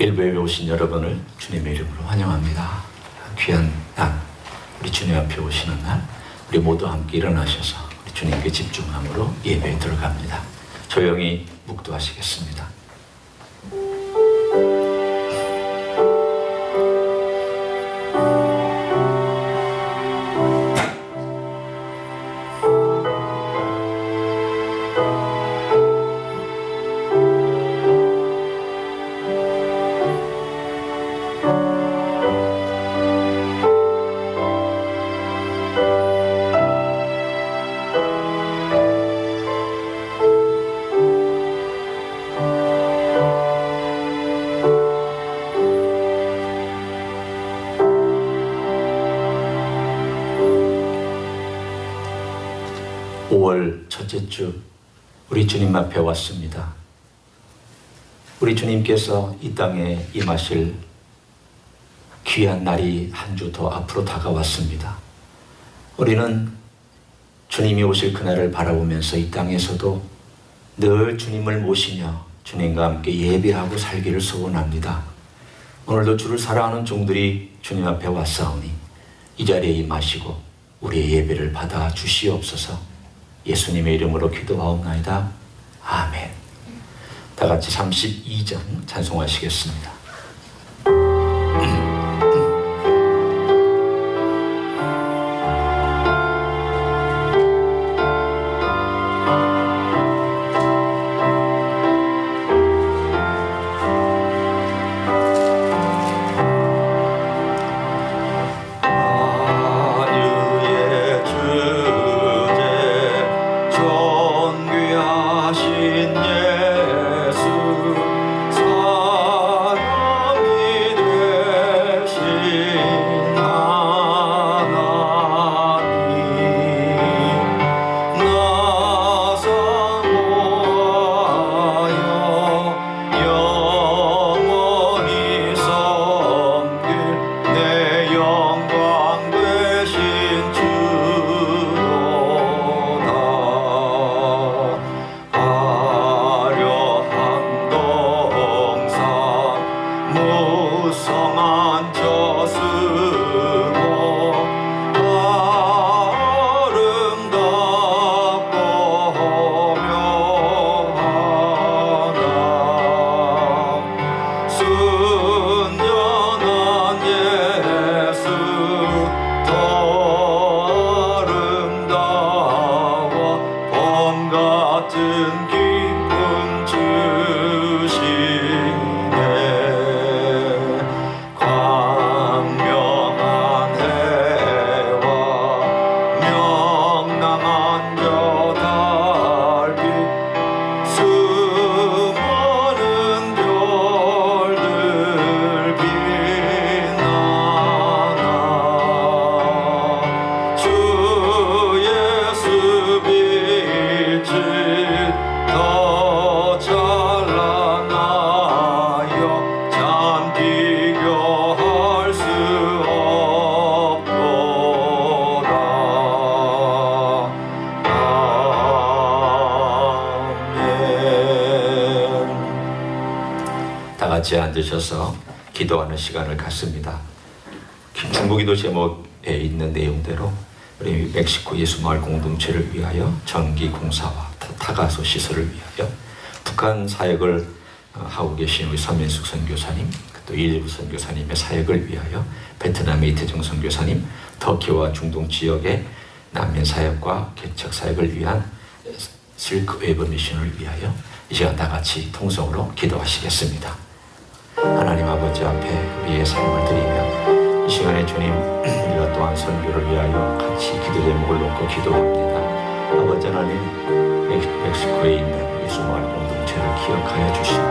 일부에 오신 여러분을 주님의 이름으로 환영합니다. 귀한 날, 우리 주님 앞에 오시는 날, 우리 모두 함께 일어나셔서 우리 주님께 집중함으로 예배에 들어갑니다. 조용히 묵도하시겠습니다. 첫째 주 우리 주님 앞에 왔습니다. 우리 주님께서 이 땅에 임하실 귀한 날이 한 주 더 앞으로 다가왔습니다. 우리는 주님이 오실 그날을 바라보면서 이 땅에서도 늘 주님을 모시며 주님과 함께 예배하고 살기를 소원합니다. 오늘도 주를 사랑하는 종들이 주님 앞에 왔사오니 이 자리에 임하시고 우리의 예배를 받아 주시옵소서. 예수님의 이름으로 기도하옵나이다. 아멘. 다 같이 32장 찬송하시겠습니다. 같이 앉으셔서 기도하는 시간을 갖습니다. 중보기도 제목에 있는 내용대로 우리 멕시코 예수마을 공동체를 위하여 전기 공사와 타가소 시설을 위하여 북한 사역을 하고 계신 우리 서민숙 선교사님, 또 일부 선교사님의 사역을 위하여 베트남의 이태정 선교사님, 터키와 중동 지역의 난민 사역과 개척 사역을 위한 실크 웨이브 미션을 위하여 이 시간 다 같이 통성으로 기도하시겠습니다. 하나님 아버지 앞에 우리의 삶을 드리며 이 시간에 주님 우리가 또한 선교를 위하여 같이 기도 제목을 놓고 기도합니다. 아버지 하나님, 멕시코에 있는 예수마을 공동체를 기억하여 주시고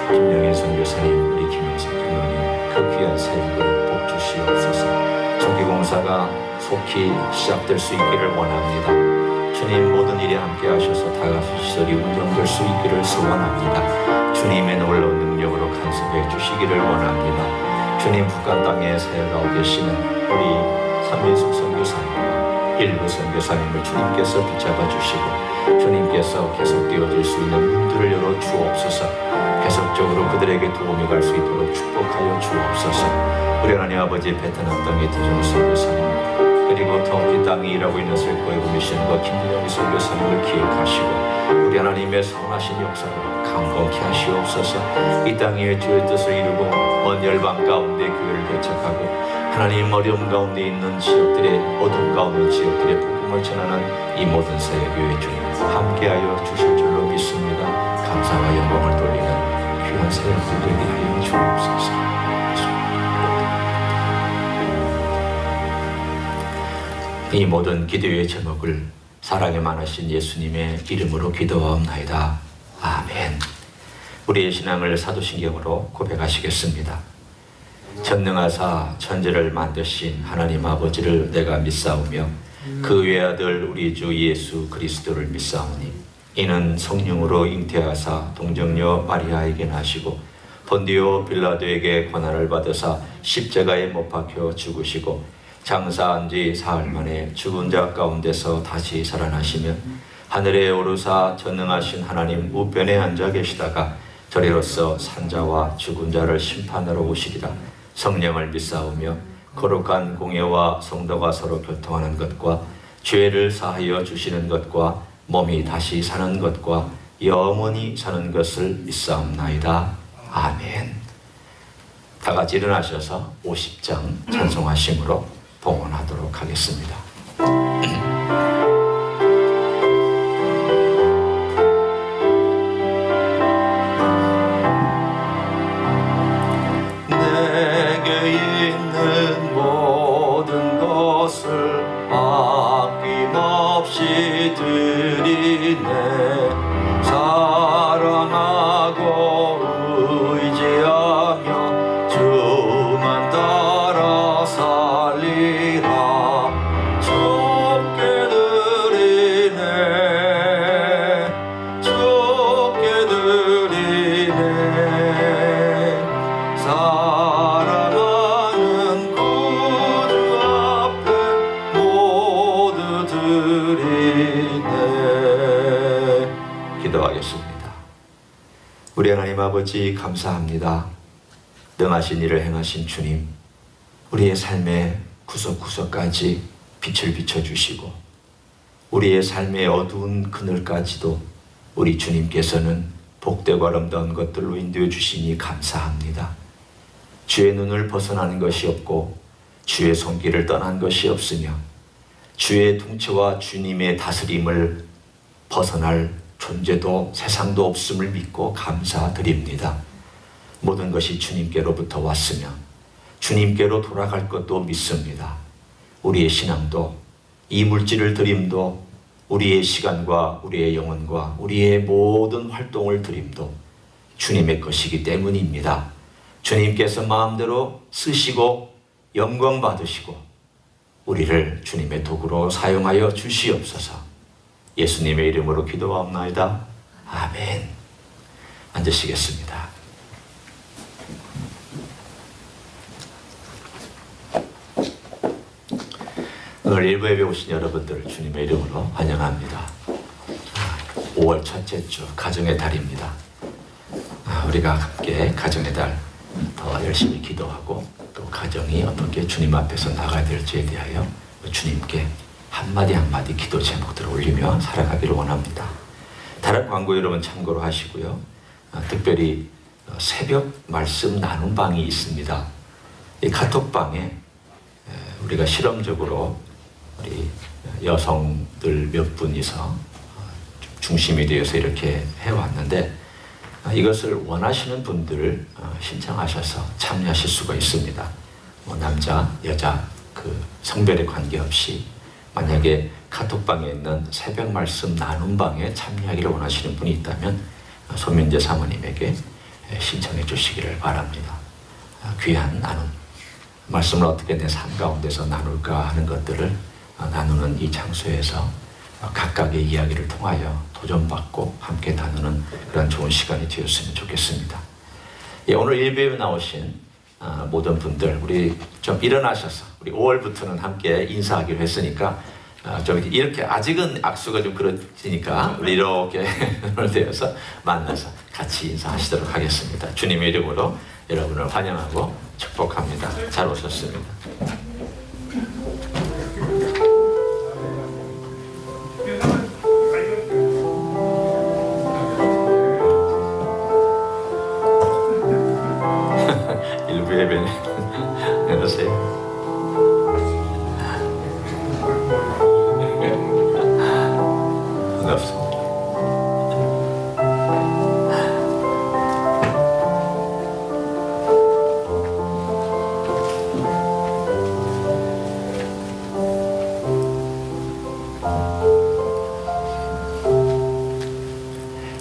김영애 선교사님, 우리 김영석 장로님 그 귀한 사역을 복 주시옵소서. 전기공사가 속히 시작될 수 있기를 원합니다. 주님 모든 일에 함께 하셔서 다가수 시설이 운영될 수 있기를 소원합니다. 주님의 놀라운 능력으로 간섭해 주시기를 원합니다. 주님 북한 땅에 사역하고 계시는 우리 삼민숙 선교사님과 일부 선교사님을 주님께서 붙잡아 주시고 주님께서 계속되어질 수 있는 문들을 열어 주옵소서. 계속적으로 그들에게 도움이 갈 수 있도록 축복하여 주옵소서. 우리 하나님 아버지, 베트남 땅의 대중 선교사님, 그리고 터키 땅에 일하고 있는 슬퍼의 미션과 김진영이 선교사님을 기억하시고 우리 하나님의 선하신 역사를 강건케 하시옵소서. 이 땅에 주의 뜻을 이루고 먼 열방 가운데 교회를 개척하고 하나님 어려움 가운데 있는 지역들의 어둠 가운데 지역들의 복음을 전하는 이 모든 사역교회 주님 함께하여 주실 줄로 믿습니다. 감사와 영광을 돌리는 귀한 사역들 되게 하여 주옵소서. 이 모든 기도의 제목을 사랑에 많으신 예수님의 이름으로 기도하옵나이다. 아멘. 우리의 신앙을 사도신경으로 고백하시겠습니다. 전능하사 천지를 만드신 하나님 아버지를 내가 믿사오며 그 외아들 우리 주 예수 그리스도를 믿사오니 이는 성령으로 잉태하사 동정녀 마리아에게 나시고 본디오 빌라도에게 고난을 받으사 십자가에 못 박혀 죽으시고 장사한 지 사흘 만에 죽은 자 가운데서 다시 살아나시며 하늘에 오르사 전능하신 하나님 우편에 앉아 계시다가 저리로서 산자와 죽은 자를 심판하러 오시리라. 성령을 믿사오며 거룩한 공예와 성도가 서로 교통하는 것과 죄를 사하여 주시는 것과 몸이 다시 사는 것과 영원히 사는 것을 믿사옵나이다. 아멘. 다 같이 일어나셔서 50장 찬송하심으로 봉헌하도록 하겠습니다. 내게 있는 모든 것을 아낌없이 드리네. 사랑하고 의지하며 주만 따라 살리라. 주께 드리네. 주께 드리네. 사랑하는 구주 앞에 모두 드리네. 기도하겠습니다. 우리 하나님 아버지 감사합니다. 능하신 일을 행하신 주님, 우리의 삶의 구석구석까지 빛을 비춰주시고 우리의 삶의 어두운 그늘까지도 우리 주님께서는 복되고 아름다운 것들로 인도해 주시니 감사합니다. 주의 눈을 벗어나는 것이 없고 주의 손길을 떠난 것이 없으며 주의 통치와 주님의 다스림을 벗어날 존재도 세상도 없음을 믿고 감사드립니다. 모든 것이 주님께로부터 왔으며 주님께로 돌아갈 것도 믿습니다. 우리의 신앙도 이 물질을 드림도 우리의 시간과 우리의 영혼과 우리의 모든 활동을 드림도 주님의 것이기 때문입니다. 주님께서 마음대로 쓰시고 영광 받으시고 우리를 주님의 도구로 사용하여 주시옵소서. 예수님의 이름으로 기도하옵나이다. 아멘. 앉으시겠습니다. 오늘 일부 예배 오신 여러분들 주님의 이름으로 환영합니다. 5월 첫째 주 가정의 달입니다. 우리가 함께 가정의 달 더 열심히 기도하고 또 가정이 어떻게 주님 앞에서 나가야 될지에 대하여 주님께 한마디 한마디 기도 제목들을 올리며 살아가기를 원합니다. 다른 광고 여러분 참고로 하시고요. 특별히 새벽 말씀 나눔 방이 있습니다. 이 카톡방에 우리가 실험적으로 우리 여성들 몇 분이서 중심이 되어서 이렇게 해왔는데 이것을 원하시는 분들 신청하셔서 참여하실 수가 있습니다. 남자, 여자 그 성별에 관계없이 만약에 카톡방에 있는 새벽 말씀 나눔 방에 참여하기를 원하시는 분이 있다면 소민재 사모님에게 신청해 주시기를 바랍니다. 귀한 나눔, 말씀을 어떻게 내 삶 가운데서 나눌까 하는 것들을 나누는 이 장소에서 각각의 이야기를 통하여 도전받고 함께 나누는 그런 좋은 시간이 되었으면 좋겠습니다. 오늘 일부에 나오신 모든 분들 우리 좀 일어나셔서 우리 5월부터는 함께 인사하기로 했으니까 좀 이렇게 아직은 악수가 좀 그렇지니까 우리 이렇게 손을 대어서 만나서 같이 인사하시도록 하겠습니다. 주님의 이름으로 여러분을 환영하고 축복합니다. 잘 오셨습니다. 일부 예배는 안녕하세요. 반갑습니다.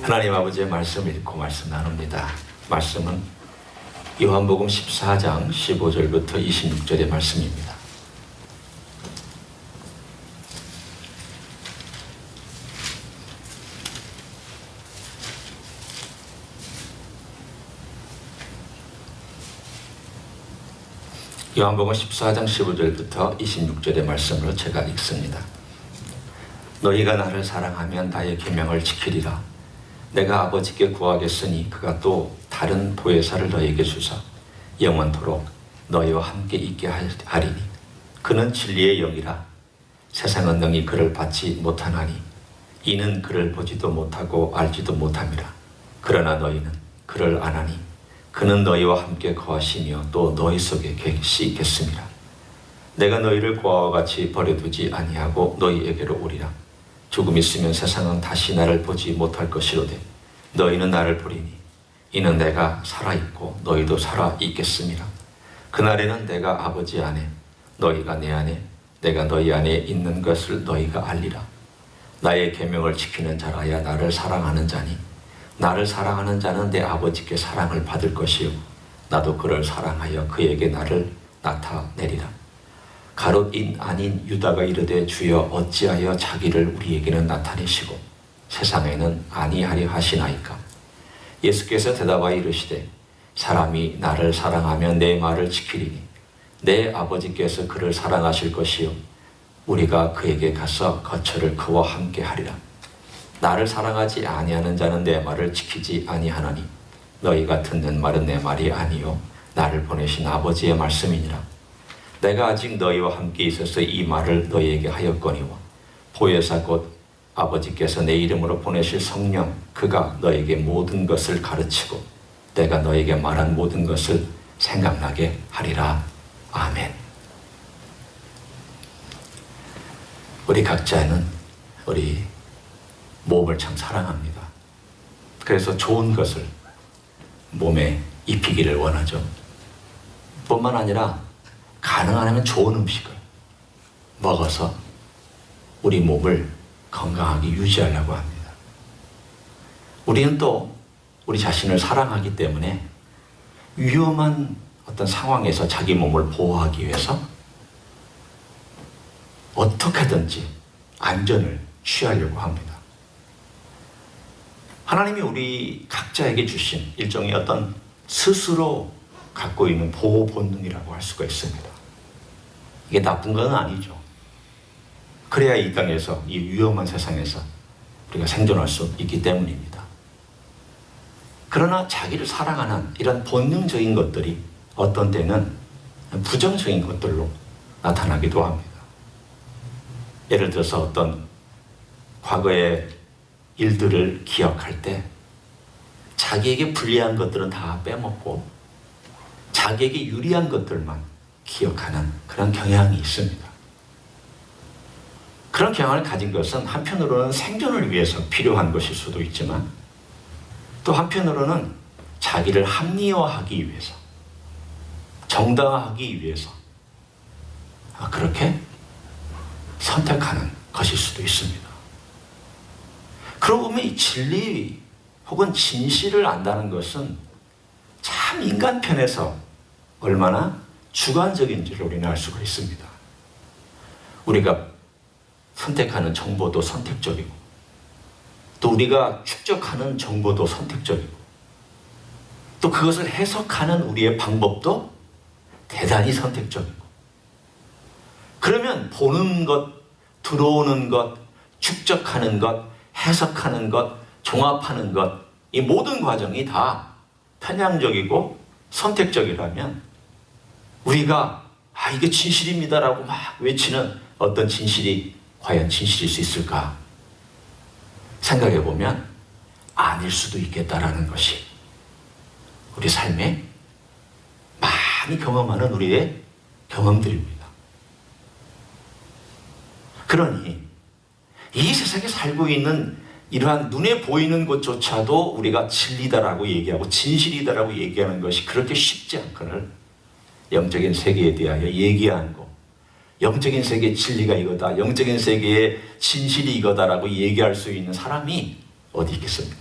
하나님 아버지의 말씀을 읽고 말씀 나눕니다. 말씀은 요한복음 14장 15절부터 26절의 말씀입니다. 요한복음 14장 15절부터 26절의 말씀으로 제가 읽습니다. 너희가 나를 사랑하면 나의 계명을 지키리라. 내가 아버지께 구하겠으니 그가 또 다른 보혜사를 너희에게 주사 영원토록 너희와 함께 있게 하리니 그는 진리의 영이라. 세상은 능히 그를 받지 못하나니 이는 그를 보지도 못하고 알지도 못함이라. 그러나 너희는 그를 아나니 그는 너희와 함께 거하시며 또 너희 속에 계시겠습니다. 내가 너희를 고아와 같이 버려두지 아니하고 너희에게로 오리라. 조금 있으면 세상은 다시 나를 보지 못할 것이로되 너희는 나를 보리니 이는 내가 살아있고 너희도 살아있겠습니다. 그날에는 내가 아버지 안에 너희가 내 안에 내가 너희 안에 있는 것을 너희가 알리라. 나의 계명을 지키는 자라야 나를 사랑하는 자니 나를 사랑하는 자는 내 아버지께 사랑을 받을 것이요 나도 그를 사랑하여 그에게 나를 나타내리라. 가롯인 아닌 유다가 이르되 주여 어찌하여 자기를 우리에게는 나타내시고 세상에는 아니하려 하시나이까. 예수께서 대답하여 이르시되 사람이 나를 사랑하면 내 말을 지키리니 내 아버지께서 그를 사랑하실 것이요 우리가 그에게 가서 거처를 그와 함께 하리라. 나를 사랑하지 아니하는 자는 내 말을 지키지 아니하나니 너희가 듣는 말은 내 말이 아니요 나를 보내신 아버지의 말씀이니라. 내가 아직 너희와 함께 있어서 이 말을 너희에게 하였거니와 보혜사 곧 아버지께서 내 이름으로 보내실 성령 그가 너희에게 모든 것을 가르치고 내가 너희에게 말한 모든 것을 생각나게 하리라. 아멘. 우리 각자는 우리 몸을 참 사랑합니다. 그래서 좋은 것을 몸에 입히기를 원하죠. 뿐만 아니라 가능하면 좋은 음식을 먹어서 우리 몸을 건강하게 유지하려고 합니다. 우리는 또 우리 자신을 사랑하기 때문에 위험한 어떤 상황에서 자기 몸을 보호하기 위해서 어떻게든지 안전을 취하려고 합니다. 하나님이 우리 각자에게 주신 일종의 어떤 스스로 갖고 있는 보호 본능이라고 할 수가 있습니다. 이게 나쁜 건 아니죠. 그래야 이 땅에서, 이 위험한 세상에서 우리가 생존할 수 있기 때문입니다. 그러나 자기를 사랑하는 이런 본능적인 것들이 어떤 때는 부정적인 것들로 나타나기도 합니다. 예를 들어서 어떤 과거의 일들을 기억할 때 자기에게 불리한 것들은 다 빼먹고 자기에게 유리한 것들만 기억하는 그런 경향이 있습니다. 그런 경향을 가진 것은 한편으로는 생존을 위해서 필요한 것일 수도 있지만 또 한편으로는 자기를 합리화하기 위해서 정당화하기 위해서 그렇게 선택하는 것일 수도 있습니다. 그러고 보면 이 진리 혹은 진실을 안다는 것은 참 인간 편에서 얼마나 주관적인지를 우리는 알 수가 있습니다. 우리가 선택하는 정보도 선택적이고 또 우리가 축적하는 정보도 선택적이고 또 그것을 해석하는 우리의 방법도 대단히 선택적이고 그러면 보는 것, 들어오는 것, 축적하는 것, 해석하는 것, 종합하는 것, 이 모든 과정이 다 편향적이고 선택적이라면 우리가 이게 진실입니다라고 막 외치는 어떤 진실이 과연 진실일 수 있을까? 생각해 보면 아닐 수도 있겠다라는 것이 우리 삶에 많이 경험하는 우리의 경험들입니다. 그러니 이 세상에 살고 있는 이러한 눈에 보이는 것조차도 우리가 진리다라고 얘기하고 진실이다라고 얘기하는 것이 그렇게 쉽지 않거늘 영적인 세계에 대하여 얘기하고 영적인 세계의 진리가 이거다, 영적인 세계의 진실이 이거다라고 얘기할 수 있는 사람이 어디 있겠습니까?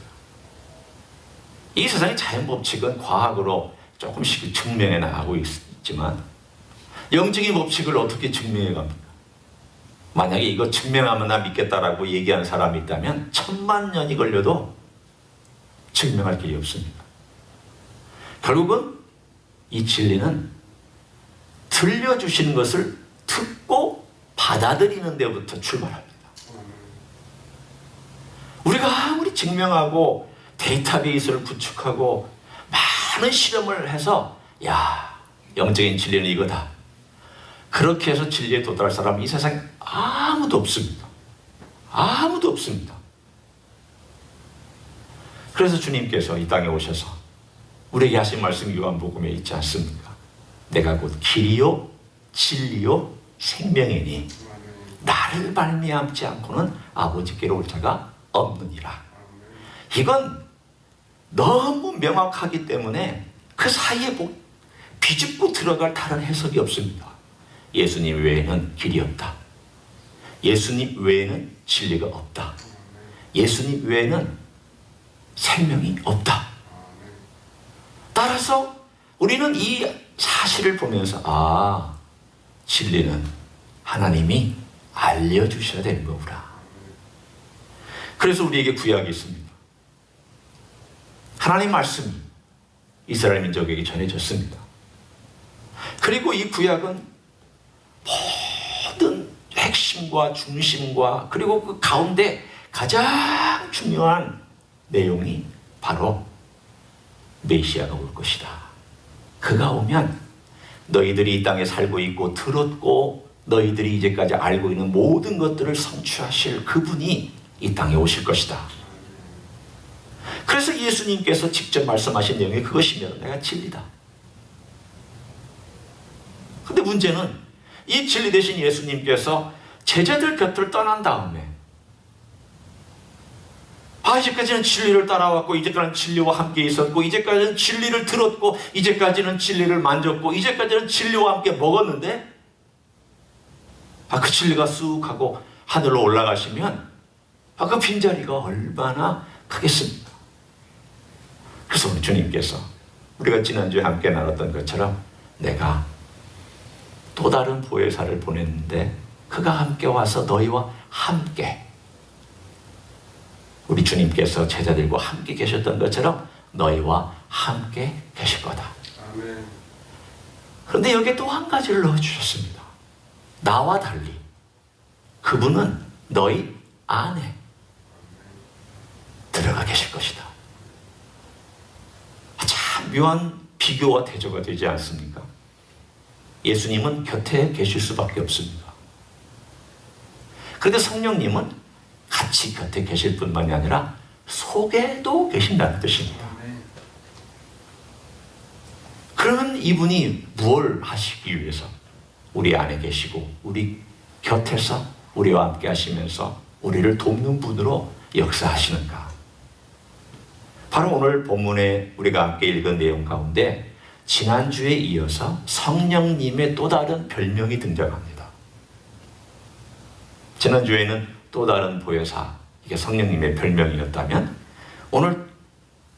이 세상의 자연 법칙은 과학으로 조금씩 증명해 나가고 있지만 영적인 법칙을 어떻게 증명해 갑니까? 만약에 이거 증명하면 나 믿겠다라고 얘기하는 사람이 있다면 1000만 년이 걸려도 증명할 길이 없습니다. 결국은 이 진리는 들려주시는 것을 듣고 받아들이는 데부터 출발합니다. 우리가 아무리 증명하고 데이터베이스를 구축하고 많은 실험을 해서 영적인 진리는 이거다, 그렇게 해서 진리에 도달할 사람이 이 세상에 아무도 없습니다. 아무도 없습니다. 그래서 주님께서 이 땅에 오셔서 우리에게 하신 말씀이 요한복음에 있지 않습니까? 내가 곧 길이요 진리요 생명이니 나를 말미암지 않고는 아버지께로 올 자가 없느니라. 이건 너무 명확하기 때문에 그 사이에 비집고 들어갈 다른 해석이 없습니다. 예수님 외에는 길이 없다. 예수님 외에는 진리가 없다. 예수님 외에는 생명이 없다. 따라서 우리는 이 사실을 보면서 진리는 하나님이 알려주셔야 되는 거구나. 그래서 우리에게 구약이 있습니다. 하나님 말씀이 이스라엘 민족에게 전해졌습니다. 그리고 이 구약은 모든 핵심과 중심과 그리고 그 가운데 가장 중요한 내용이 바로 메시아가 올 것이다. 그가 오면 너희들이 이 땅에 살고 있고 들었고 너희들이 이제까지 알고 있는 모든 것들을 성취하실 그분이 이 땅에 오실 것이다. 그래서 예수님께서 직접 말씀하신 내용이 그것이면 내가 진리다. 근데 문제는 이 진리 대신 예수님께서 제자들 곁을 떠난 다음에 이제까지는 진리를 따라왔고 이제까지는 진리와 함께 있었고 이제까지는 진리를 들었고 이제까지는 진리를 만졌고 이제까지는 진리와 함께 먹었는데 그 진리가 쑥 하고 하늘로 올라가시면 그 빈자리가 얼마나 크겠습니까? 그래서 우리 주님께서 우리가 지난주에 함께 나눴던 것처럼 내가 또 다른 보혜사를 보냈는데 그가 함께 와서 너희와 함께, 우리 주님께서 제자들과 함께 계셨던 것처럼 너희와 함께 계실 거다. 아멘. 그런데 여기에 또 한 가지를 넣어주셨습니다. 나와 달리 그분은 너희 안에 들어가 계실 것이다. 참 묘한 비교와 대조가 되지 않습니까? 예수님은 곁에 계실 수밖에 없습니다. 그런데 성령님은 같이 곁에 계실 뿐만이 아니라 속에도 계신다는 뜻입니다. 그러면 이분이 무엇을 하시기 위해서 우리 안에 계시고 우리 곁에서 우리와 함께 하시면서 우리를 돕는 분으로 역사하시는가? 바로 오늘 본문에 우리가 함께 읽은 내용 가운데 지난주에 이어서 성령님의 또 다른 별명이 등장합니다. 지난주에는 또 다른 보혜사, 이게 성령님의 별명이었다면 오늘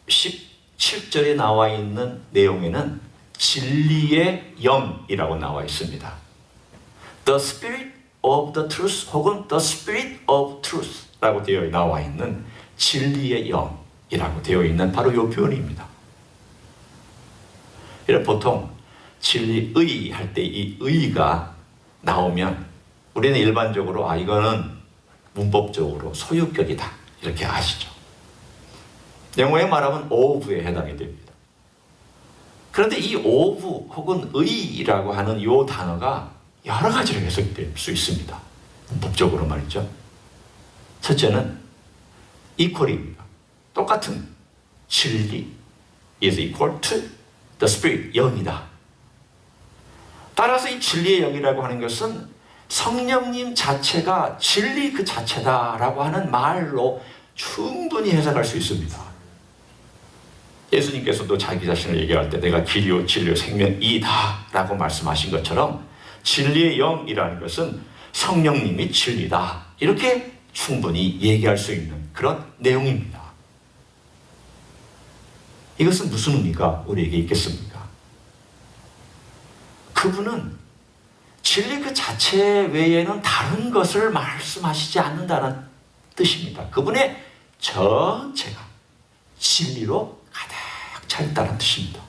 17절에 나와 있는 내용에는 진리의 영이라고 나와 있습니다. The Spirit of the Truth 혹은 The Spirit of Truth 라고 되어 나와 있는 진리의 영이라고 되어 있는 바로 이 표현입니다. 보통 진리의 할 때 이 의가 나오면 우리는 일반적으로 이거는 문법적으로 소유격이다 이렇게 아시죠? 영어에 말하면 of에 해당이 됩니다. 그런데 이 of 혹은 의라고 하는 이 단어가 여러 가지로 해석될 수 있습니다. 문법적으로 말이죠. 첫째는 equal입니다. 똑같은 진리 is equal to the spirit, 영이다. 따라서 이 진리의 영이라고 하는 것은 성령님 자체가 진리 그 자체다라고 하는 말로 충분히 해석할 수 있습니다. 예수님께서도 자기 자신을 얘기할 때 내가 길이요 진리요 생명이다 라고 말씀하신 것처럼 진리의 영이라는 것은 성령님이 진리다 이렇게 충분히 얘기할 수 있는 그런 내용입니다. 이것은 무슨 의미가 우리에게 있겠습니까? 그분은 진리 그 자체 외에는 다른 것을 말씀하시지 않는다는 뜻입니다. 그분의 전체가 진리로 가득 차 있다는 뜻입니다.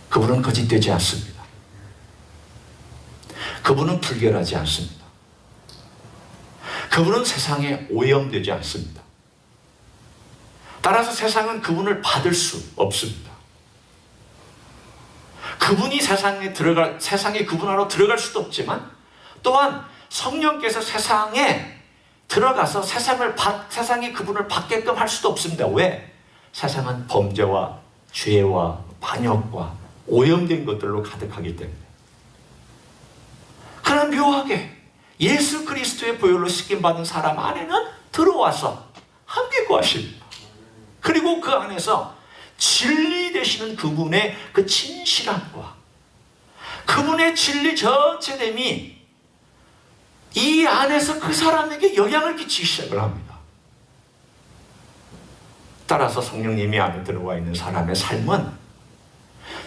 그분은 거짓되지 않습니다. 그분은 불결하지 않습니다. 그분은 세상에 오염되지 않습니다. 따라서 세상은 그분을 받을 수 없습니다. 그분이 세상에 그분 안으로 들어갈 수도 없지만 또한 성령께서 세상에 들어가서 세상이 그분을 받게끔 할 수도 없습니다. 왜? 세상은 범죄와 죄와 반역과 오염된 것들로 가득하기 때문에. 그러나 묘하게 예수 그리스도의 보혈로 씻김받은 사람 안에는 들어와서 함께 거하십니다. 그리고 그 안에서 진리 되시는 그분의 그 진실함과 그분의 진리 전체됨이 이 안에서 그 사람에게 영향을 끼치기 시작을 합니다. 따라서 성령님이 안에 들어와 있는 사람의 삶은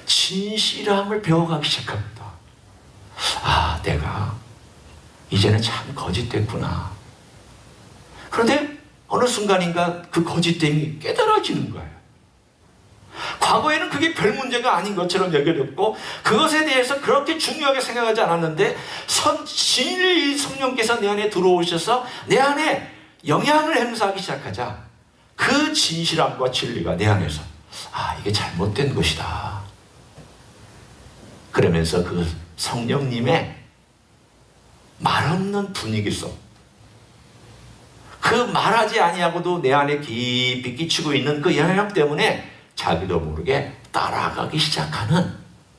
진실함을 배워가기 시작합니다. 내가 이제는 참 거짓됐구나. 그런데 어느 순간인가 그 거짓됨이 깨달아지는 거예요. 과거에는 그게 별 문제가 아닌 것처럼 여겨졌고 그것에 대해서 그렇게 중요하게 생각하지 않았는데 진리의 성령께서 내 안에 들어오셔서 내 안에 영향을 행사하기 시작하자 그 진실함과 진리가 내 안에서 이게 잘못된 것이다. 그러면서 그 성령님의 말없는 분위기 속 그 말하지 아니하고도 내 안에 깊이 끼치고 있는 그 영향 때문에 자기도 모르게 따라가기 시작하는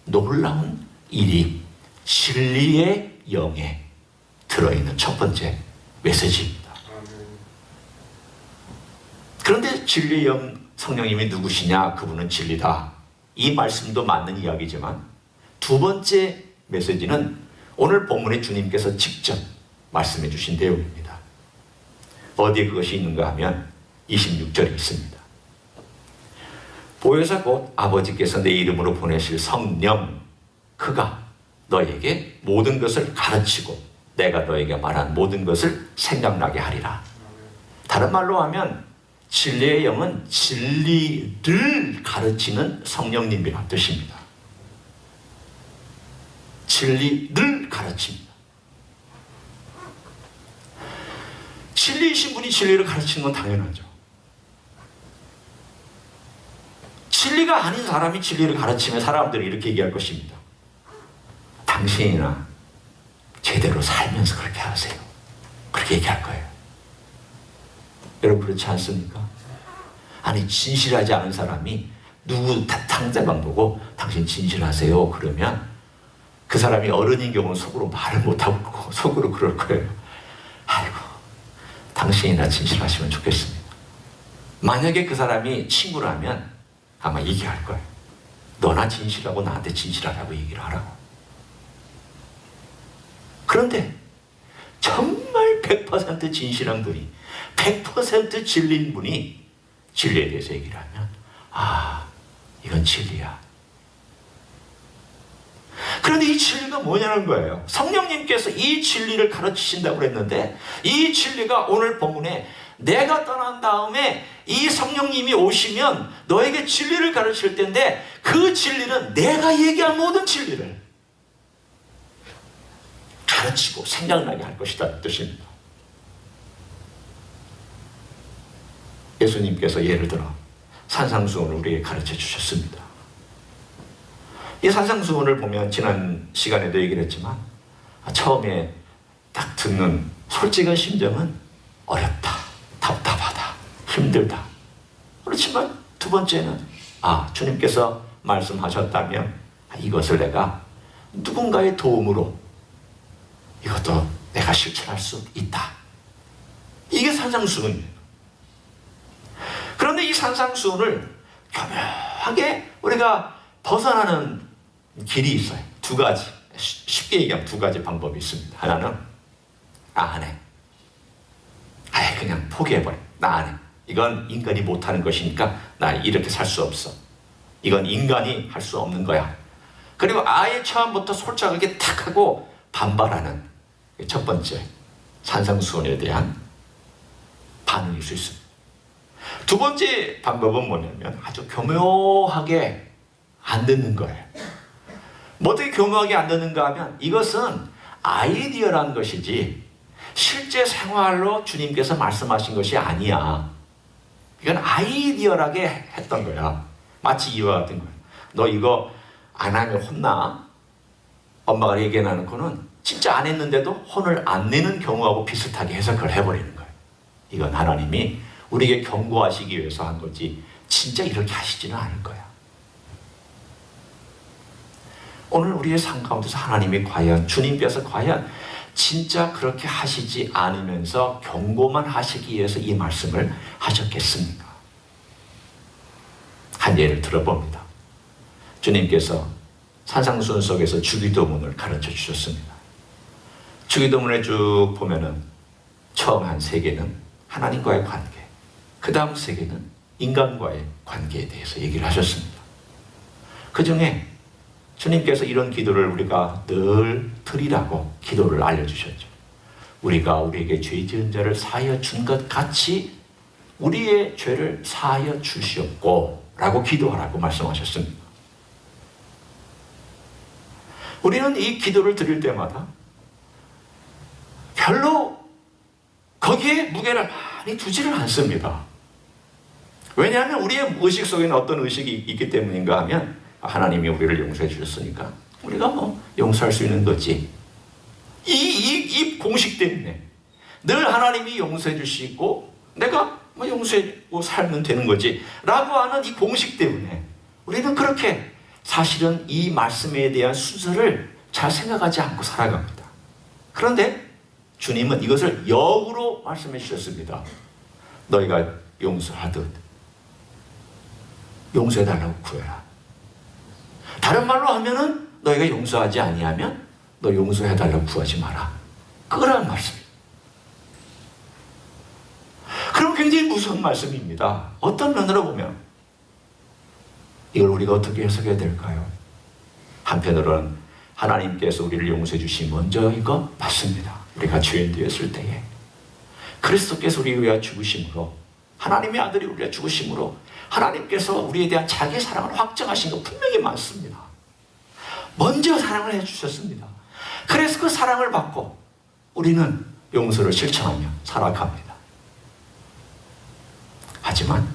놀라운 일이 진리의 영에 들어있는 첫 번째 메시지입니다. 그런데 진리의 영 성령님이 누구시냐? 그분은 진리다. 이 말씀도 맞는 이야기지만 두 번째 메시지는 오늘 본문에 주님께서 직접 말씀해 주신 내용입니다. 어디에 그것이 있는가 하면 26절에 있습니다. 보혜사 곧 아버지께서 내 이름으로 보내실 성령 그가 너에게 모든 것을 가르치고 내가 너에게 말한 모든 것을 생각나게 하리라. 다른 말로 하면 진리의 영은 진리를 가르치는 성령님이라는 뜻입니다. 진리를 가르칩니다. 진리이신 분이 진리를 가르치는 건 당연하죠. 진리가 아닌 사람이 진리를 가르치면 사람들이 이렇게 얘기할 것입니다. 당신이나 제대로 살면서 그렇게 하세요. 그렇게 얘기할 거예요. 여러분 그렇지 않습니까? 아니 진실하지 않은 사람이 누구 상대방 보고 당신 진실하세요 그러면 그 사람이 어른인 경우는 속으로 말을 못하고 속으로 그럴 거예요. 아이고 당신이나 진실하시면 좋겠습니다. 만약에 그 사람이 친구라면 아마 얘기할 거예요. 너나 진실하고 나한테 진실하라고 얘기를 하라고. 그런데 정말 100% 진실한 분이 100% 진리인 분이 진리에 대해서 얘기를 하면 이건 진리야. 그런데 이 진리가 뭐냐는 거예요. 성령님께서 이 진리를 가르치신다고 그랬는데 이 진리가 오늘 본문에 내가 떠난 다음에 이 성령님이 오시면 너에게 진리를 가르칠 텐데 그 진리는 내가 얘기한 모든 진리를 가르치고 생각나게 할 것이다 뜻입니다. 예수님께서 예를 들어 산상수훈을 우리에게 가르쳐 주셨습니다. 이 산상수훈을 보면 지난 시간에도 얘기를 했지만 처음에 딱 듣는 솔직한 심정은 어렵다, 답답하다, 힘들다. 그렇지만 두 번째는 주님께서 말씀하셨다면 이것을 내가 누군가의 도움으로 이것도 내가 실천할 수 있다. 이게 산상수훈이에요. 그런데 이 산상수훈을 교묘하게 우리가 벗어나는 길이 있어요. 두 가지. 쉽게 얘기하면 두 가지 방법이 있습니다. 하나는 안 해. 아예 그냥 포기해버려. 나 안 해. 이건 인간이 못하는 것이니까 나 이렇게 살 수 없어. 이건 인간이 할 수 없는 거야. 그리고 아예 처음부터 솔직하게 탁 하고 반발하는 첫 번째 산상수훈에 대한 반응일 수 있습니다. 두 번째 방법은 뭐냐면 아주 교묘하게 안 듣는 거예요. 뭐 어떻게 교묘하게 안 듣는가 하면 이것은 아이디어라는 것이지 실제 생활로 주님께서 말씀하신 것이 아니야. 이건 아이디어라게 했던 거야. 마치 이와 같은 거야. 너 이거 안 하면 혼나? 엄마가 얘기해놓고는 진짜 안 했는데도 혼을 안 내는 경우하고 비슷하게 해석을 해버리는 거예요. 이건 하나님이 우리에게 경고하시기 위해서 한 거지 진짜 이렇게 하시지는 않을 거야. 오늘 우리의 삶 가운데서 하나님이 과연 주님께서 과연 진짜 그렇게 하시지 않으면서 경고만 하시기 위해서 이 말씀을 하셨겠습니까? 한 예를 들어봅니다. 주님께서 산상수훈 속에서 주기도문을 가르쳐 주셨습니다. 주기도문에 쭉 보면은 처음 한 세 개는 하나님과의 관계, 그 다음 세 개는 인간과의 관계에 대해서 얘기를 하셨습니다. 그 중에 주님께서 이런 기도를 우리가 늘 드리라고 기도를 알려주셨죠. 우리가 우리에게 죄 지은 자를 사하여 준 것 같이 우리의 죄를 사하여 주시옵고 라고 기도하라고 말씀하셨습니다. 우리는 이 기도를 드릴 때마다 별로 거기에 무게를 많이 두지를 않습니다. 왜냐하면 우리의 의식 속에는 어떤 의식이 있기 때문인가 하면 하나님이 우리를 용서해 주셨으니까 우리가 뭐 용서할 수 있는 거지. 이 공식 때문에 늘 하나님이 용서해 주시고 내가 뭐 용서하고 살면 되는 거지 라고 하는 이 공식 때문에 우리는 그렇게 사실은 이 말씀에 대한 순서를 잘 생각하지 않고 살아갑니다. 그런데 주님은 이것을 역으로 말씀해 주셨습니다. 너희가 용서하듯 용서해달라고 구해라. 다른 말로 하면은 너희가 용서하지 아니하면 너 용서해달라고 구하지 마라. 그거라는 말씀입니다. 그럼 굉장히 무서운 말씀입니다. 어떤 면으로 보면 이걸 우리가 어떻게 해석해야 될까요? 한편으로는 하나님께서 우리를 용서해 주신 먼저 이거 맞습니다. 우리가 죄인 되었을 때에 그리스도께서 우리를 위하여 죽으심으로 하나님의 아들이 우리를 위하여 죽으심으로 하나님께서 우리에 대한 자기 사랑을 확정하신 거 분명히 많습니다. 먼저 사랑을 해주셨습니다. 그래서 그 사랑을 받고 우리는 용서를 실천하며 살아갑니다. 하지만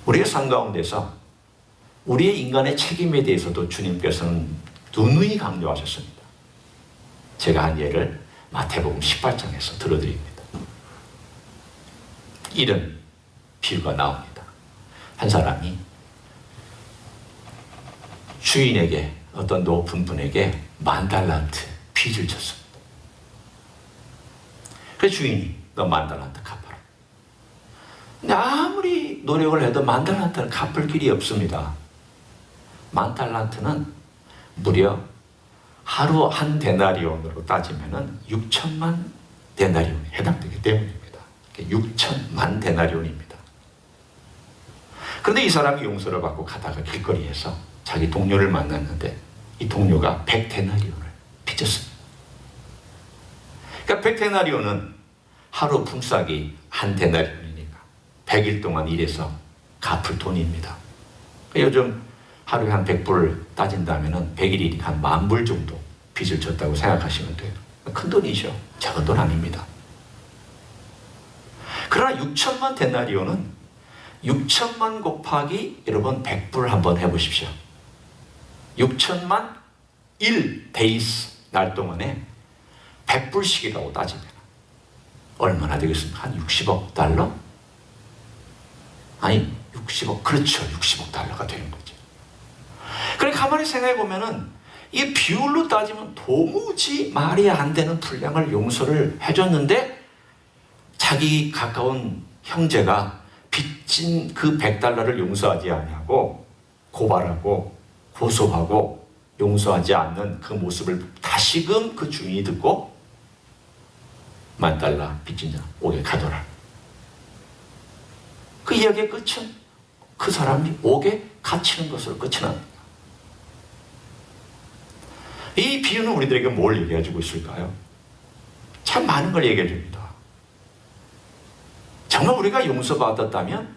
우리의 삶 가운데서 우리의 인간의 책임에 대해서도 주님께서는 누누이 강조하셨습니다. 제가 한 예를 마태복음 18장에서 들어드립니다. 이런 비유가 나옵니다. 한 사람이 주인에게 어떤 높은 분에게 10,000달란트 빚을 졌습니다. 그래서 주인이 너 10,000달란트 갚아라. 근데 아무리 노력을 해도 10,000달란트는 갚을 길이 없습니다. 10,000달란트는 무려 하루 한 데나리온으로 따지면은 6천만 데나리온에 해당되기 때문입니다. 6천만 데나리온입니다. 그런데 이 사람이 용서를 받고 가다가 길거리에서 자기 동료를 만났는데 이 동료가 100데나리온을 빚졌습니다. 그러니까 100데나리온은 하루 품삯이 한 데나리온이니까 100일 동안 일해서 갚을 돈입니다. 요즘 하루에 한 100불을 따진다면 100일이니까 한 10,000불 정도 빚을 졌다고 생각하시면 돼요. 큰 돈이죠. 작은 돈 아닙니다. 그러나 6천만 데나리온은 6천만 곱하기 여러분 100불 한번 해보십시오. 6천만 1 데이스 날 동안에 100불씩이라고 따지면 얼마나 되겠습니까? 한 60억 달러? 아니 60억, 그렇죠. 60억 달러가 되는 거죠. 그러니까 가만히 생각해 보면은 이 비율로 따지면 도무지 말이 안 되는 분량을 용서를 해줬는데 자기 가까운 형제가 빚진 그 100달러를 용서하지 아니하고 고발하고 고소하고 용서하지 않는 그 모습을 다시금 그 주인이 듣고 10,000달러 빚진 자 옥에 가둬라. 그 이야기의 끝은 그 사람이 옥에 갇히는 것으로 끝이 납니다. 이 비유는 우리들에게 뭘 얘기해 주고 있을까요? 참 많은 걸 얘기해 줍니다. 정말 우리가 용서받았다면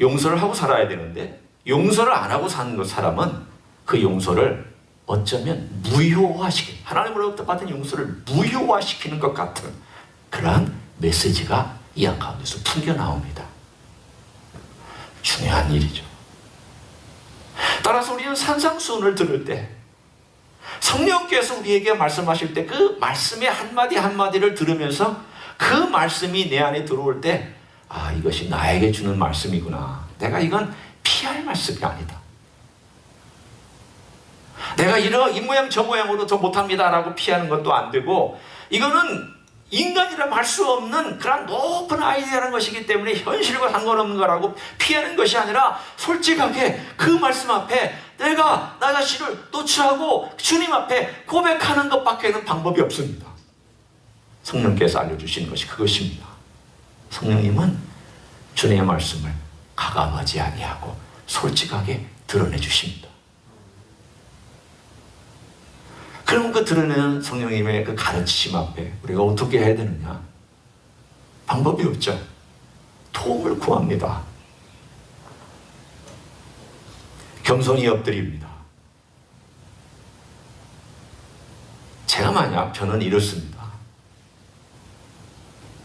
용서를 하고 살아야 되는데 용서를 안 하고 사는 그 사람은 그 용서를 어쩌면 무효화시키는, 하나님으로부터 받은 용서를 무효화시키는 것 같은 그러한 메시지가 이 안 가운데서 풍겨 나옵니다. 중요한 일이죠. 따라서 우리는 산상수훈을 들을 때 성령께서 우리에게 말씀하실 때 그 말씀의 한마디 한마디를 들으면서 그 말씀이 내 안에 들어올 때 아, 이것이 나에게 주는 말씀이구나. 내가 이건 피할 말씀이 아니다. 내가 이 모양 저 모양으로 더 못합니다 라고 피하는 것도 안 되고, 이거는 인간이라 할 수 없는 그런 높은 아이디어라는 것이기 때문에 현실과 상관없는 거라고 피하는 것이 아니라 솔직하게 그 말씀 앞에 내가 나 자신을 노출하고 주님 앞에 고백하는 것밖에는 방법이 없습니다. 성령께서 알려주시는 것이 그것입니다. 성령님은 주님의 말씀을 가감하지 아니하고 솔직하게 드러내 주십니다. 그럼 그 드러내는 성령님의 그 가르치심 앞에 우리가 어떻게 해야 되느냐? 방법이 없죠. 도움을 구합니다. 겸손히 엎드립니다. 제가 만약 저는 이렇습니다.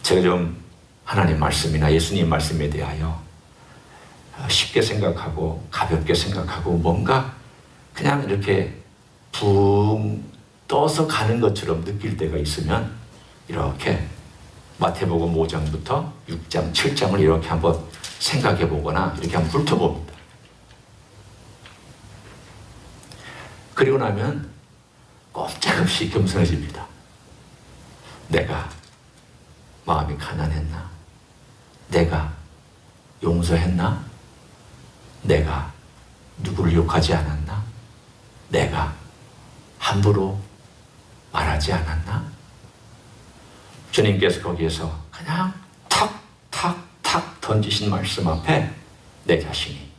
제가 좀 하나님 말씀이나 예수님 말씀에 대하여 쉽게 생각하고 가볍게 생각하고 뭔가 그냥 이렇게 붕 떠서 가는 것처럼 느낄 때가 있으면 이렇게 마태복음 5장부터 6장, 7장을 이렇게 한번 생각해 보거나 이렇게 한번 훑어봅니다. 그리고 나면 꼼짝없이 겸손해집니다. 내가 마음이 가난했나? 내가 용서했나? 내가 누구를 욕하지 않았나? 내가 함부로 말하지 않았나? 주님께서 거기에서 그냥 탁탁탁 던지신 말씀 앞에 내 자신이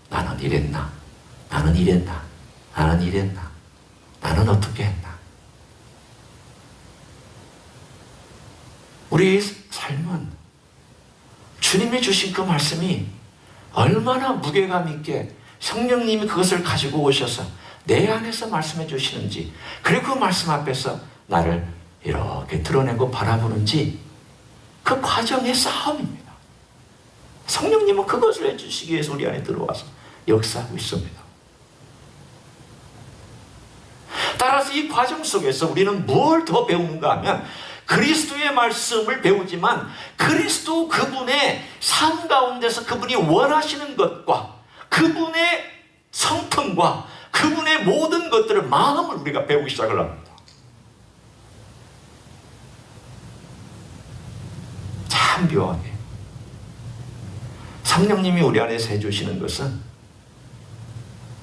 나는 이랬나? 나는 이랬나? 나는 이랬나? 나는 어떻게 했나? 우리의 삶은 주님이 주신 그 말씀이 얼마나 무게감 있게 성령님이 그것을 가지고 오셔서 내 안에서 말씀해 주시는지, 그리고 그 말씀 앞에서 나를 이렇게 드러내고 바라보는지, 그 과정의 싸움입니다. 성령님은 그것을 해주시기 위해서 우리 안에 들어와서 역사하고 있습니다. 따라서 이 과정 속에서 우리는 뭘 더 배우는가 하면 그리스도의 말씀을 배우지만 그리스도 그분의 삶 가운데서 그분이 원하시는 것과 그분의 성품과 그분의 모든 것들을, 마음을 우리가 배우기 시작을 합니다. 참 묘하게 성령님이 우리 안에서 해주시는 것은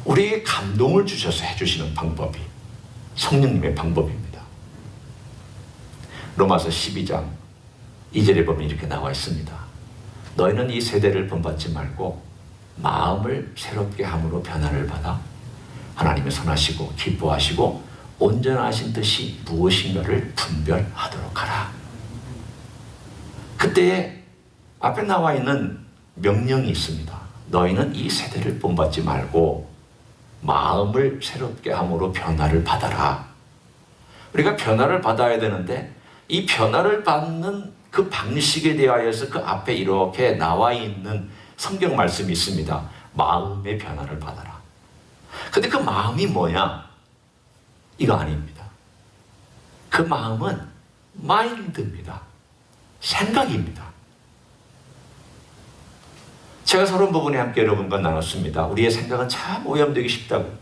우리에게 감동을 주셔서 해주시는 방법이 성령님의 방법입니다. 로마서 12장 2절에 보면 이렇게 나와 있습니다. 너희는 이 세대를 본받지 말고 마음을 새롭게 함으로 변화를 받아 하나님의 선하시고 기뻐하시고 온전하신 뜻이 무엇인가를 분별하도록 하라. 그때에 앞에 나와 있는 명령이 있습니다. 너희는 이 세대를 본받지 말고 마음을 새롭게 함으로 변화를 받아라. 우리가 변화를 받아야 되는데 이 변화를 받는 그 방식에 대하여서 그 앞에 이렇게 나와 있는 성경 말씀이 있습니다. 마음의 변화를 받아라. 근데 그 마음이 뭐냐? 이거 아닙니다. 그 마음은 마인드입니다. 생각입니다. 제가 서론 부분에 함께 여러분과 나눴습니다. 우리의 생각은 참 오염되기 쉽다고.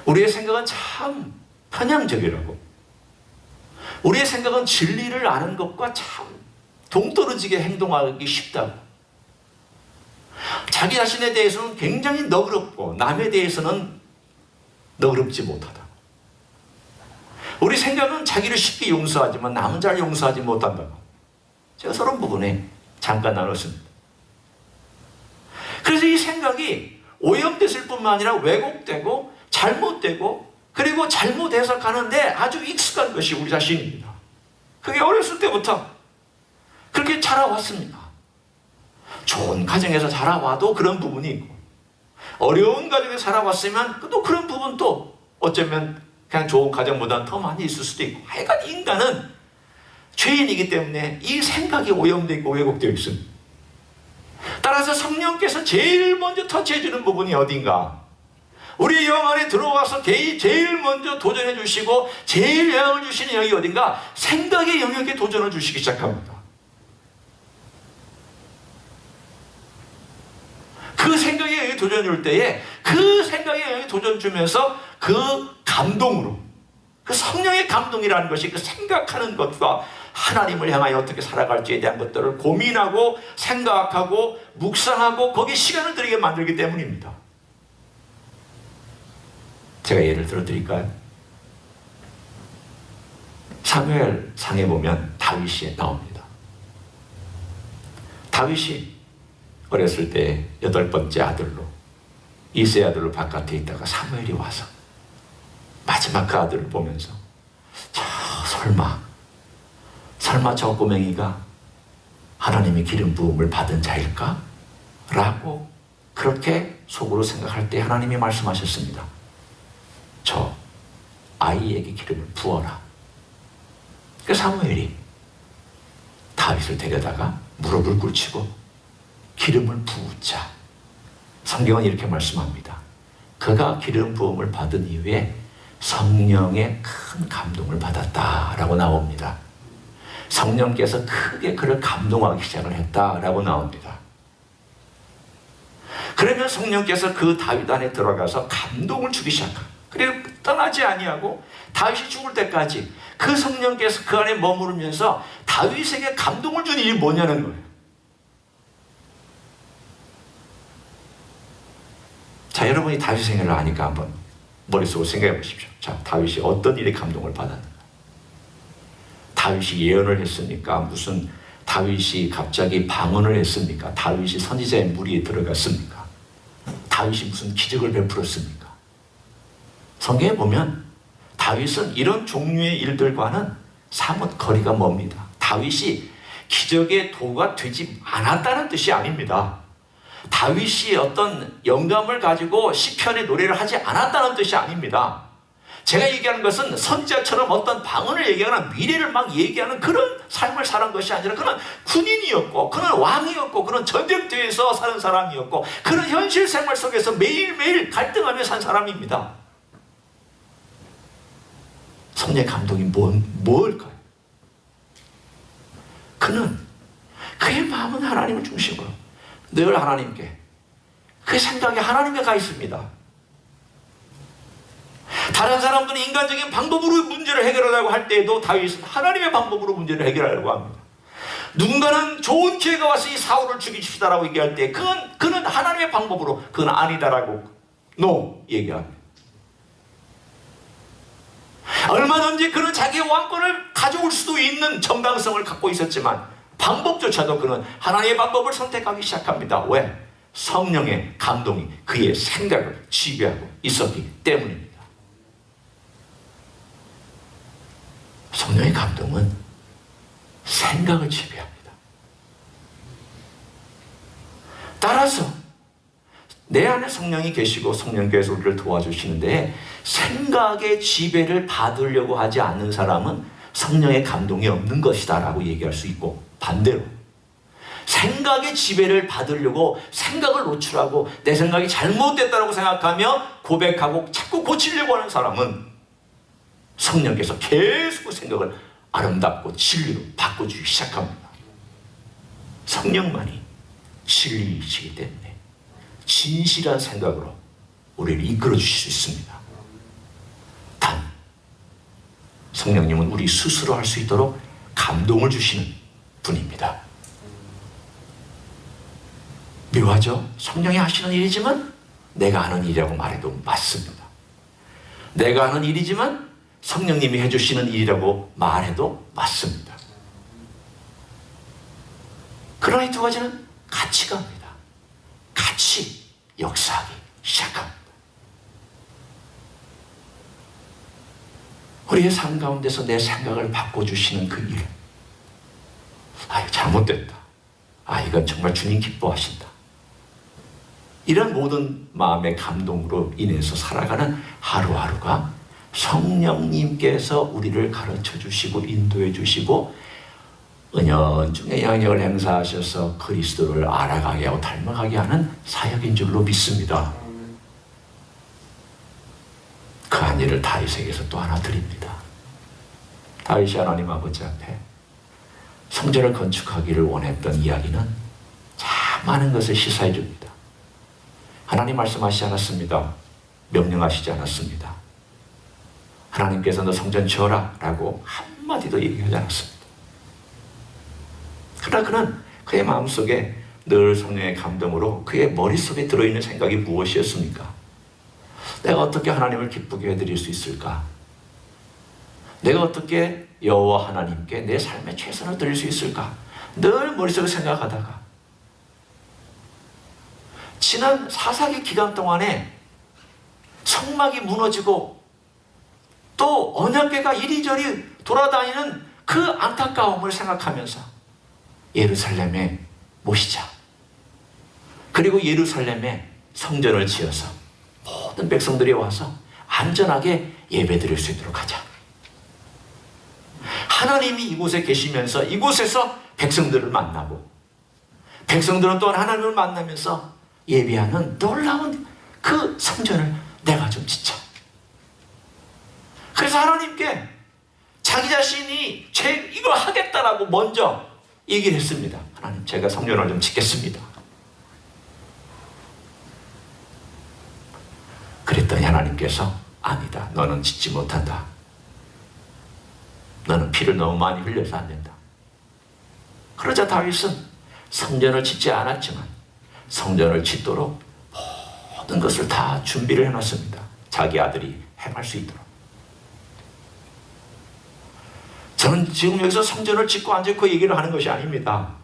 우리의 생각은 참 편향적이라고. 우리의 생각은 진리를 아는 것과 참 동떨어지게 행동하기 쉽다고. 자기 자신에 대해서는 굉장히 너그럽고 남에 대해서는 너그럽지 못하다. 우리 생각은 자기를 쉽게 용서하지만 남은 잘 용서하지 못한다고. 제가 서론 부분에 잠깐 나눴습니다. 그래서 이 생각이 오염됐을 뿐만 아니라 왜곡되고 잘못되고 그리고 잘못 해석하는데 아주 익숙한 것이 우리 자신입니다. 그게 어렸을 때부터 그렇게 자라왔습니다. 좋은 가정에서 자라와도 그런 부분이 있고 어려운 가정에서 자라왔으면 또 그런 부분도 어쩌면 그냥 좋은 가정보다는 더 많이 있을 수도 있고 하여간 인간은 죄인이기 때문에 이 생각이 오염되어 있고 왜곡되어 있습니다. 따라서 성령께서 제일 먼저 터치해주는 부분이 어딘가? 우리 영 안에 들어와서 제일 먼저 도전해 주시고 제일 영향을 주시는 영역이 어딘가? 생각의 영역에 도전을 주시기 시작합니다. 그 생각의 영역에 도전 줄 때에 그 생각의 영역에 도전 주면서 그 감동으로 그 성령의 감동이라는 것이 그 생각하는 것과 하나님을 향하여 어떻게 살아갈지에 대한 것들을 고민하고 생각하고 묵상하고 거기에 시간을 들이게 만들기 때문입니다. 제가 예를 들어 드릴까요? 사무엘 상에 보면 다윗이 나옵니다. 다윗이 어렸을 때 8번째 아들로 이세 아들로 바깥에 있다가 사무엘이 와서 마지막 그 아들을 보면서 설마 저 꼬맹이가 하나님의 기름 부음을 받은 자일까? 라고 그렇게 속으로 생각할 때 하나님이 말씀하셨습니다. 저 아이에게 기름을 부어라. 그 사무엘이 다윗을 데려다가 무릎을 꿇치고 기름을 부으자. 성경은 이렇게 말씀합니다. 그가 기름 부음을 받은 이후에 성령의 큰 감동을 받았다라고 나옵니다. 성령께서 크게 그를 감동하기 시작을 했다라고 나옵니다. 그러면 성령께서 그 다윗 안에 들어가서 감동을 주기 시작합니다. 그리고 떠나지 아니하고 다윗이 죽을 때까지 그 성령께서 그 안에 머무르면서 다윗에게 감동을 준 일이 뭐냐는 거예요. 자, 여러분이 다윗 생애를 아니까 한번 머릿속으로 생각해 보십시오. 자, 다윗이 어떤 일에 감동을 받았는가? 다윗이 예언을 했습니까? 무슨 다윗이 갑자기 방언을 했습니까? 다윗이 선지자의 무리에 들어갔습니까? 다윗이 무슨 기적을 베풀었습니까? 성경에 보면 다윗은 이런 종류의 일들과는 사뭇 거리가 멉니다. 다윗이 기적의 도구가 되지 않았다는 뜻이 아닙니다. 다윗이 어떤 영감을 가지고 시편의 노래를 하지 않았다는 뜻이 아닙니다. 제가 얘기하는 것은 선지자처럼 어떤 방언을 얘기하거나 미래를 막 얘기하는 그런 삶을 살은 것이 아니라 그는 군인이었고 그는 왕이었고 그는 전쟁터에서 사는 사람이었고 그는 현실 생활 속에서 매일매일 갈등하며 산 사람입니다. 성령의 감동이 뭘까요? 그는 그의 마음은 하나님을 중심으로 늘 하나님께 그의 생각이 하나님께 가 있습니다. 다른 사람들은 인간적인 방법으로 문제를 해결하려고 할 때에도 다윗은 하나님의 방법으로 문제를 해결하려고 합니다. 누군가는 좋은 기회가 와서 이 사울을 죽이십시다라고 얘기할 때 그는 하나님의 방법으로 그건 아니다라고 얘기합니다. 얼마든지 그는 자기의 왕권을 가져올 수도 있는 정당성을 갖고 있었지만 방법조차도 그는 하나님의 방법을 선택하기 시작합니다. 왜? 성령의 감동이 그의 생각을 지배하고 있었기 때문입니다. 성령의 감동은 생각을 지배합니다. 따라서 내 안에 성령이 계시고 성령께서 우리를 도와주시는데 생각의 지배를 받으려고 하지 않는 사람은 성령의 감동이 없는 것이다 라고 얘기할 수 있고, 반대로 생각의 지배를 받으려고 생각을 노출하고 내 생각이 잘못됐다고 생각하며 고백하고 자꾸 고치려고 하는 사람은 성령께서 계속 그 생각을 아름답고 진리로 바꿔주기 시작합니다. 성령만이 진리이시기 때문에 진실한 생각으로 우리를 이끌어 주실 수 있습니다. 단, 성령님은 우리 스스로 할 수 있도록 감동을 주시는 분입니다. 묘하죠? 성령이 하시는 일이지만 내가 하는 일이라고 말해도 맞습니다. 내가 하는 일이지만 성령님이 해주시는 일이라고 말해도 맞습니다. 그러나 이 두 가지는 같이 갑니다. 같이 역사하기 시작합니다. 우리의 삶 가운데서 내 생각을 바꿔주시는 그 일. 이거 잘못됐다. 이건 정말 주님 기뻐하신다. 이런 모든 마음의 감동으로 인해서 살아가는 하루하루가 성령님께서 우리를 가르쳐 주시고 인도해 주시고 은연중에 영역을 행사하셔서 그리스도를 알아가게 하고 닮아가게 하는 사역인 줄로 믿습니다. 그 한 일을 다윗에게서 또 하나 드립니다. 다윗이 하나님 아버지 앞에 성전을 건축하기를 원했던 이야기는 참 많은 것을 시사해 줍니다. 하나님 말씀하시지 않았습니다. 명령하시지 않았습니다. 하나님께서 너 성전 지어라 라고 한마디도 얘기하지 않았습니다. 그러나 그는 그의 마음속에 늘 성령의 감동으로 그의 머릿속에 들어있는 생각이 무엇이었습니까? 내가 어떻게 하나님을 기쁘게 해드릴 수 있을까? 내가 어떻게 여호와 하나님께 내 삶의 최선을 드릴 수 있을까? 늘 머릿속에 생각하다가 지난 사사기 기간 동안에 성막이 무너지고 또 언약궤가 이리저리 돌아다니는 그 안타까움을 생각하면서 예루살렘에 모시자. 그리고 예루살렘에 성전을 지어서 모든 백성들이 와서 안전하게 예배드릴 수 있도록 하자. 하나님이 이곳에 계시면서 이곳에서 백성들을 만나고 백성들은 또한 하나님을 만나면서 예배하는 놀라운 그 성전을 내가 좀 짓자. 그래서 하나님께 자기 자신이 이거 하겠다라고 먼저 얘기를 했습니다. 하나님, 제가 성전을 좀 짓겠습니다. 그랬더니 하나님께서 아니다. 너는 짓지 못한다. 너는 피를 너무 많이 흘려서 안 된다. 그러자 다윗은 성전을 짓지 않았지만 성전을 짓도록 모든 것을 다 준비를 해놨습니다. 자기 아들이 행할 수 있도록. 저는 지금 여기서 성전을 짓고 앉아 그 얘기를 하는 것이 아닙니다.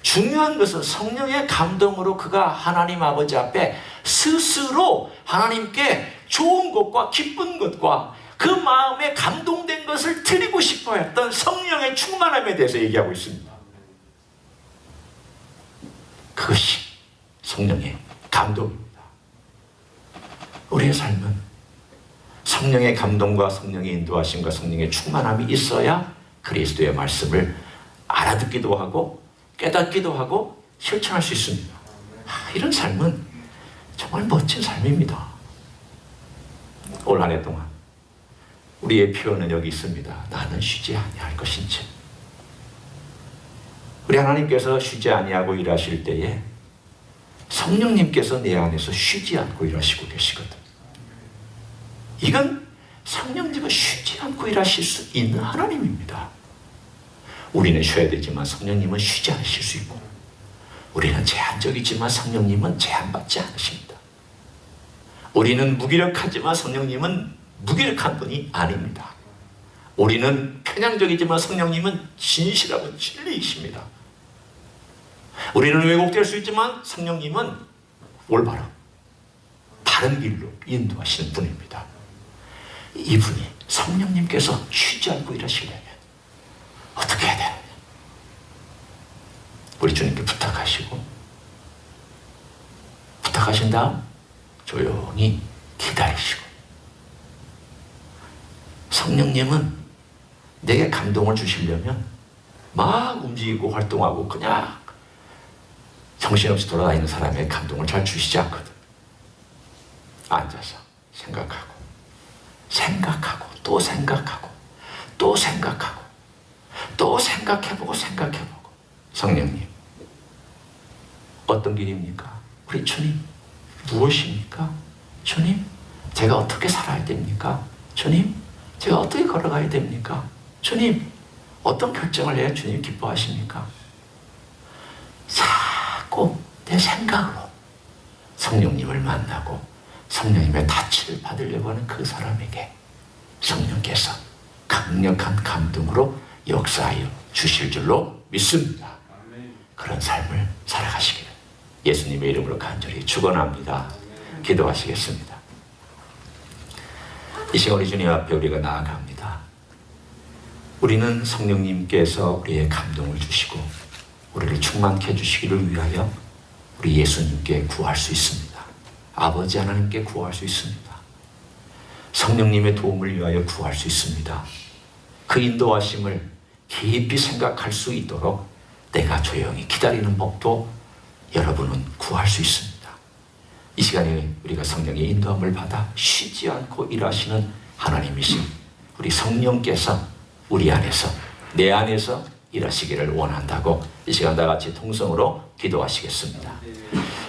중요한 것은 성령의 감동으로 그가 하나님 아버지 앞에 스스로 하나님께 좋은 것과 기쁜 것과 그 마음에 감동된 것을 드리고 싶어 했던 성령의 충만함에 대해서 얘기하고 있습니다. 그것이 성령의 감동입니다. 우리의 삶은 성령의 감동과 성령의 인도하심과 성령의 충만함이 있어야 그리스도의 말씀을 알아듣기도 하고 깨닫기도 하고 실천할 수 있습니다. 이런 삶은 정말 멋진 삶입니다. 올 한 해 동안 우리의 표현은 여기 있습니다. 나는 쉬지 아니할 것인지. 우리 하나님께서 쉬지 아니하고 일하실 때에 성령님께서 내 안에서 쉬지 않고 일하시고 계시거든. 이건 성령님은 쉬지 않고 일하실 수 있는 하나님입니다. 우리는 쉬어야 되지만 성령님은 쉬지 않으실 수 있고, 우리는 제한적이지만 성령님은 제한받지 않으십니다. 우리는 무기력하지만 성령님은 무기력한 분이 아닙니다. 우리는 편향적이지만 성령님은 진실하고 진리이십니다. 우리는 왜곡될 수 있지만 성령님은 올바로 바른 길로 인도하시는 분입니다. 이분이 성령님께서 쉬지 않고 일하시려면 어떻게 해야 되느냐? 우리 주님께 부탁하시고 허락하신 다음 조용히 기다리시고. 성령님은 내게 감동을 주시려면 막 움직이고 활동하고 그냥 정신없이 돌아다니는 사람에게 감동을 잘 주시지 않거든. 앉아서 생각하고 또 생각하고 또 생각하고 또 생각해보고 생각해보고. 성령님, 어떤 길입니까? 우리 주님, 무엇입니까? 주님, 제가 어떻게 살아야 됩니까? 주님, 제가 어떻게 걸어가야 됩니까? 주님, 어떤 결정을 해야 주님 기뻐하십니까? 자꾸 내 생각으로 성령님을 만나고 성령님의 타치를 받으려고 하는 그 사람에게 성령께서 강력한 감동으로 역사하여 주실 줄로 믿습니다. 그런 삶을 살아가시기를 예수님의 이름으로 간절히 축원합니다. 기도하시겠습니다. 이 시간 우리 주님 앞에 우리가 나아갑니다. 우리는 성령님께서 우리의 감동을 주시고 우리를 충만케 해주시기를 위하여 우리 예수님께 구할 수 있습니다. 아버지 하나님께 구할 수 있습니다. 성령님의 도움을 위하여 구할 수 있습니다. 그 인도하심을 깊이 생각할 수 있도록 내가 조용히 기다리는 법도 여러분은 구할 수 있습니다. 이 시간에 우리가 성령의 인도함을 받아 쉬지 않고 일하시는 하나님이신 우리 성령께서 우리 안에서, 내 안에서 일하시기를 원한다고 이 시간 다 같이 통성으로 기도하시겠습니다.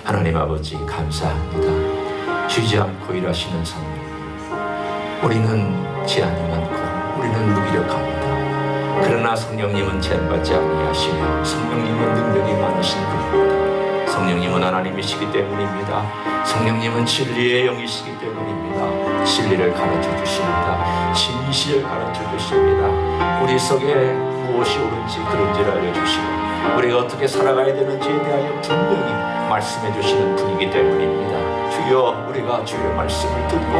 하나님 아버지, 감사합니다. 쉬지 않고 일하시는 성령, 우리는 제한이 많고 우리는 무기력합니다. 그러나 성령님은 제한받지 아니하시며 성령님은 능력이 많으신 분입니다. 성령님은 하나님이시기 때문입니다. 성령님은 진리의 영이시기 때문입니다. 진리를 가르쳐 주십니다. 진실을 가르쳐 주십니다. 우리 속에 무엇이 옳은지 그른지를 알려주시고 우리가 어떻게 살아가야 되는지에 대하여 분명히 말씀해 주시는 분이기 때문입니다. 주여, 우리가 주의 말씀을 듣고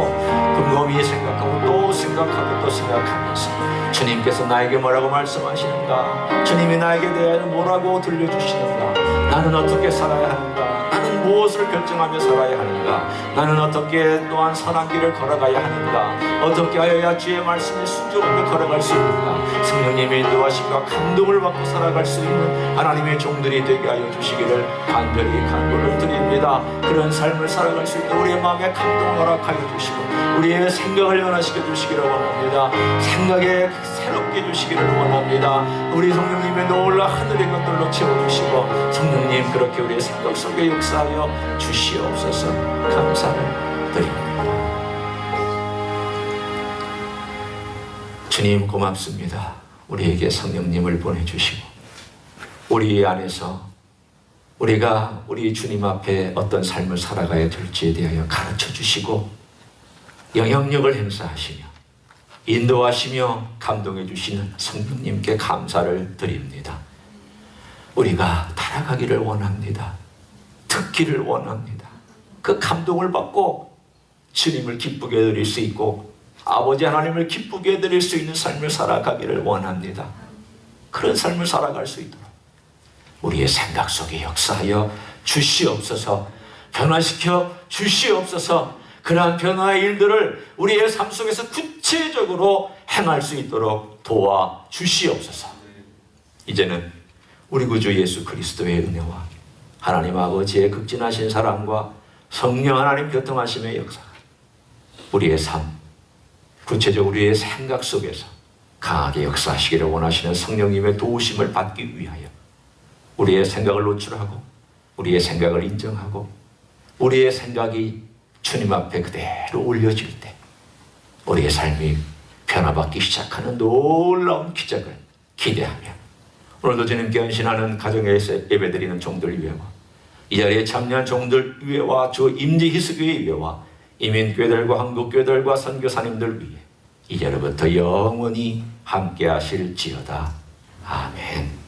곰곰이 생각하고 또 생각하고 또 생각하면서 주님께서 나에게 뭐라고 말씀하시는가, 주님이 나에게 대하여 뭐라고 들려주시는가, 나는 어떻게 살아야 하는가, 나는 무엇을 결정하며 살아야 하는가, 나는 어떻게 또한 선한 길을 걸어가야 하는가, 어떻게 하여야 주의 말씀에 순종하며 걸어갈 수 있는가. 성령님의 인도하심과 감동을 받고 살아갈 수 있는 하나님의 종들이 되게 하여 주시기를 간절히 간구를 드립니다. 그런 삶을 살아갈 수 있는 우리의 마음에 감동을 허락하여 주시고 우리의 생각을 변화시켜 주시기를 원합니다. 생각에 새롭게 해주시기를 원합니다. 우리 성령님의 놀라 하늘의 것들로 채워주시고 성령님, 그렇게 우리의 생각 속에 역사하여 주시옵소서. 감사를 드립니다. 주님, 고맙습니다. 우리에게 성령님을 보내주시고 우리 안에서 우리가 우리 주님 앞에 어떤 삶을 살아가야 될지에 대하여 가르쳐 주시고 영향력을 행사하시며 인도하시며 감동해 주시는 성령님께 감사를 드립니다. 우리가 따라가기를 원합니다. 듣기를 원합니다. 그 감동을 받고 주님을 기쁘게 해드릴 수 있고 아버지 하나님을 기쁘게 해드릴 수 있는 삶을 살아가기를 원합니다. 그런 삶을 살아갈 수 있도록 우리의 생각 속에 역사하여 주시옵소서. 변화시켜 주시옵소서. 그러한 변화의 일들을 우리의 삶 속에서 구체적으로 행할 수 있도록 도와 주시옵소서. 이제는 우리 구주 예수 그리스도의 은혜와 하나님 아버지의 극진하신 사랑과 성령 하나님 교통하심의 역사가 우리의 삶, 구체적으로 우리의 생각 속에서 강하게 역사하시기를 원하시는 성령님의 도우심을 받기 위하여 우리의 생각을 노출하고 우리의 생각을 인정하고 우리의 생각이 주님 앞에 그대로 올려질 때 우리의 삶이 변화받기 시작하는 놀라운 기적을 기대하며 오늘도 주님께 헌신하는 가정에서 예배드리는 종들 위에와 이 자리에 참여한 종들 위에와 주 임지 희수교회 위에와 이민교회들과 한국교회들과 선교사님들 위에 이제로부터 영원히 함께 하실지어다. 아멘.